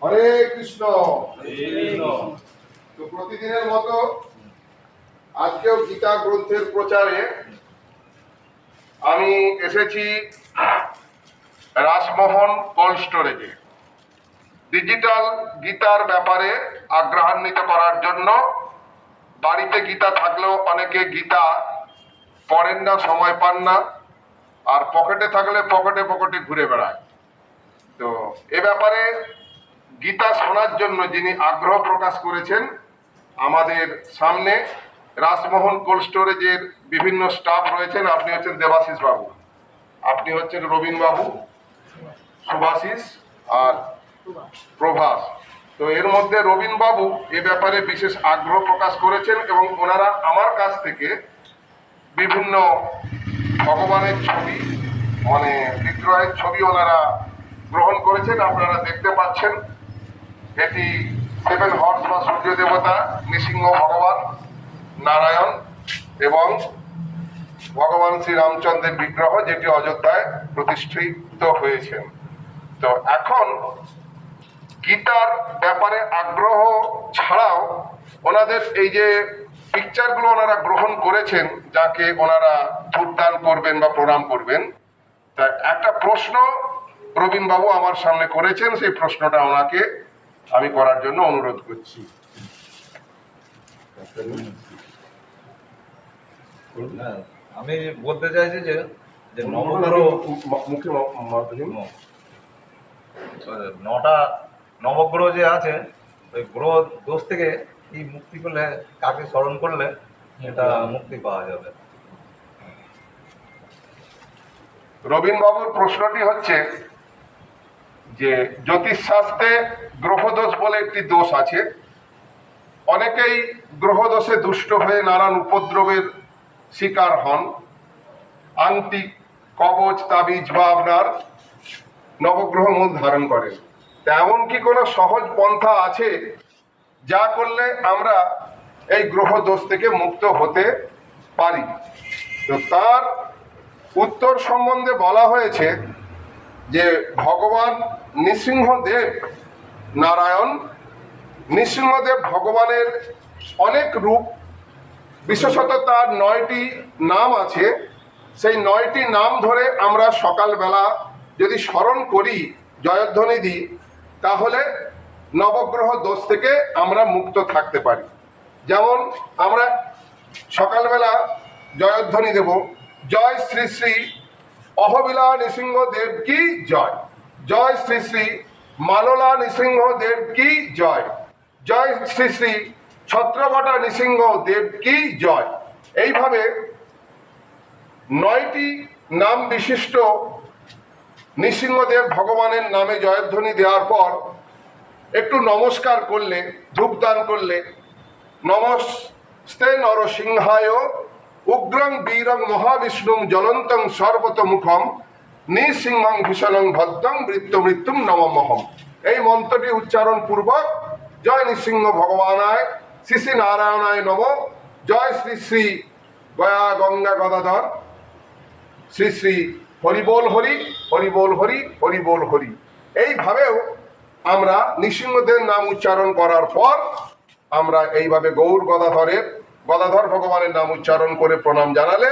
হরে কৃষ্ণ। তো প্রতিদিনের মতো আজকেও গীতা গ্রন্থের প্রচারে আমি এসেছি রাসমোহন কোল্ড স্টোরেজে ডিজিটাল গীতার ব্যাপারে আগ্রহান্বিত করার জন্য। বাড়িতে গীতা থাকলেও অনেকে গীতা পড়েন না, সময় পান না, আর পকেটে থাকলে পকেটে পকেটে ঘুরে বেড়ায়। তো এ ব্যাপারে গীতা শোনার জন্য যিনি আগ্রহ প্রকাশ করেছেন আমাদের সামনে রাসমোহন কোল্ড স্টোরেজের বিভিন্ন স্টাফ রয়েছেন। আপনি হচ্ছেন দেবাশিস বাবু, আপনি হচ্ছেন রবীন বাবু, সুভাশিস আর প্রভাস। তো এর মধ্যে রবীন বাবু এ ব্যাপারে বিশেষ আগ্রহ প্রকাশ করেছেন এবং ওনারা আমার কাছ থেকে বিভিন্ন ভগবানের ছবি, মানে বিগ্রহের ছবি ওনারা গ্রহণ করেছেন। আপনারা দেখতে পাচ্ছেন এটি 7 হর্স বা সূর্য দেবতা, নৃসিংহ ভগবান, নারায়ণ এবং ভগবান শ্রী রামচন্দ্রের বিগ্রহ, যেটি অযোধ্যায় প্রতিষ্ঠিত হয়েছেন। তো এখন গীতার ব্যাপারে আগ্রহ ছাড়াও ওনাদের এই যে পিকচারগুলো ওনারা গ্রহণ করেছেন, যাকে ওনারা ধূপদান করবেন বা প্রণাম করবেন, তা একটা প্রশ্ন প্রবীণ বাবু আমার সামনে করেছেন। সেই প্রশ্নটা ওনাকে আমি করার জন্য অনুরোধ করছি। আমি বলতে চাইছি যে নবগ্রহ মুখে নটা নবগ্রহ যে আছে, ওই গ্রহ দোষ থেকে কি মুক্তি পেলে, কাকে স্মরণ করলে এটা মুক্তি পাওয়া যাবে? রবীন বাবুর প্রশ্নটি হচ্ছে যে জ্যোতিষশাস্ত্রে গ্রহদোষ বলে একটি দোষ আছে। অনেকেই গ্রহদোষে দুষ্ট হয়ে নানান উপদ্রবের শিকার হন। আংটি, কবচ, তাবিজ বা আপনার নবগ্রহ মূল ধারণ করেন। এমন কি কোনো সহজ পন্থা আছে যা করলে আমরা এই গ্রহ দোষ থেকে মুক্ত হতে পারি? তো তার উত্তর সম্বন্ধে বলা হয়েছে যে ভগবান নৃসিংহদেব নারায়ণ, নৃসিংহদেব ভগবানের অনেক রূপ, বিশেষত তার 9টি নাম আছে। সেই 9টি নাম ধরে আমরা সকালবেলা যদি স্মরণ করি, জয়ধ্বনি দিই, তাহলে নবগ্রহ দোষ থেকে আমরা মুক্ত থাকতে পারি। যেমন আমরা সকালবেলা জয়ধ্বনি দেব, জয় শ্রী শ্রী অহবিলা নৃসিংহদেব কি জয়, জয় শ্রী শ্রী মাললা নৃসিংহদেব কি জয়, জয় শ্রী শ্রী ছত্রবটা নৃসিংহদেব কি জয়। এইভাবে 9টি নাম বিশিষ্ট নৃসিংহদেব ভগবানের নামে জয়ধ্বনি দেওয়ার পর একটু নমস্কার করলে, ধূপদান করলে, নমস্তে নরসিংহায় উগ্রং বীরং মহাবিষ্ণুং জ্বলন্তং সর্বতোমুখম নৃসিংহং ভীষণং ভদ্রং মৃত্যুং নমমহম, এই মন্ত্রটি উচ্চারণ পূর্বক জয় নৃসিংহ ভগবানায় শ্রী শ্রী নারায়ণায় নম, জয় শ্রী শ্রী গয়া গঙ্গা গদাধর শ্রী শ্রী হরিবোল হরি, হরিবোল হরি, হরিবোল হরি। এইভাবেও আমরা নৃসিংহদেব নাম উচ্চারণ করার পর আমরা এইভাবে গৌর গদাধর ভগবানের নাম উচ্চারণ করে প্রণাম জানালে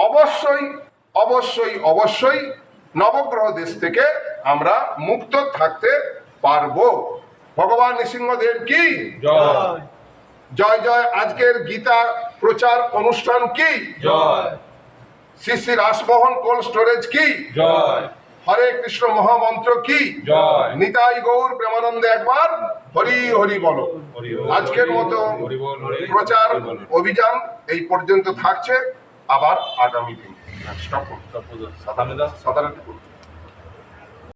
অবশ্যই অবশ্যই অবশ্যই নবগ্রহ দেশ থেকে আমরা মুক্ত থাকতে পারবো। ভগবান নৃসিংহদেব কি জয় জয় জয়। আজকের গীতা প্রচার অনুষ্ঠান কি জয়, শ্রী শ্রী রাসমোহন কোল্ড স্টোরেজ কি জয়, হরে কৃষ্ণ মহামন্ত্র কি জয়, নিতাই গৌর প্রেমানন্দে একবার হরি হরি বলো। আজকের মতো প্রচার অভিযান এই পর্যন্ত থাকছে, আবার আগামী দিন। স্টপ করুন।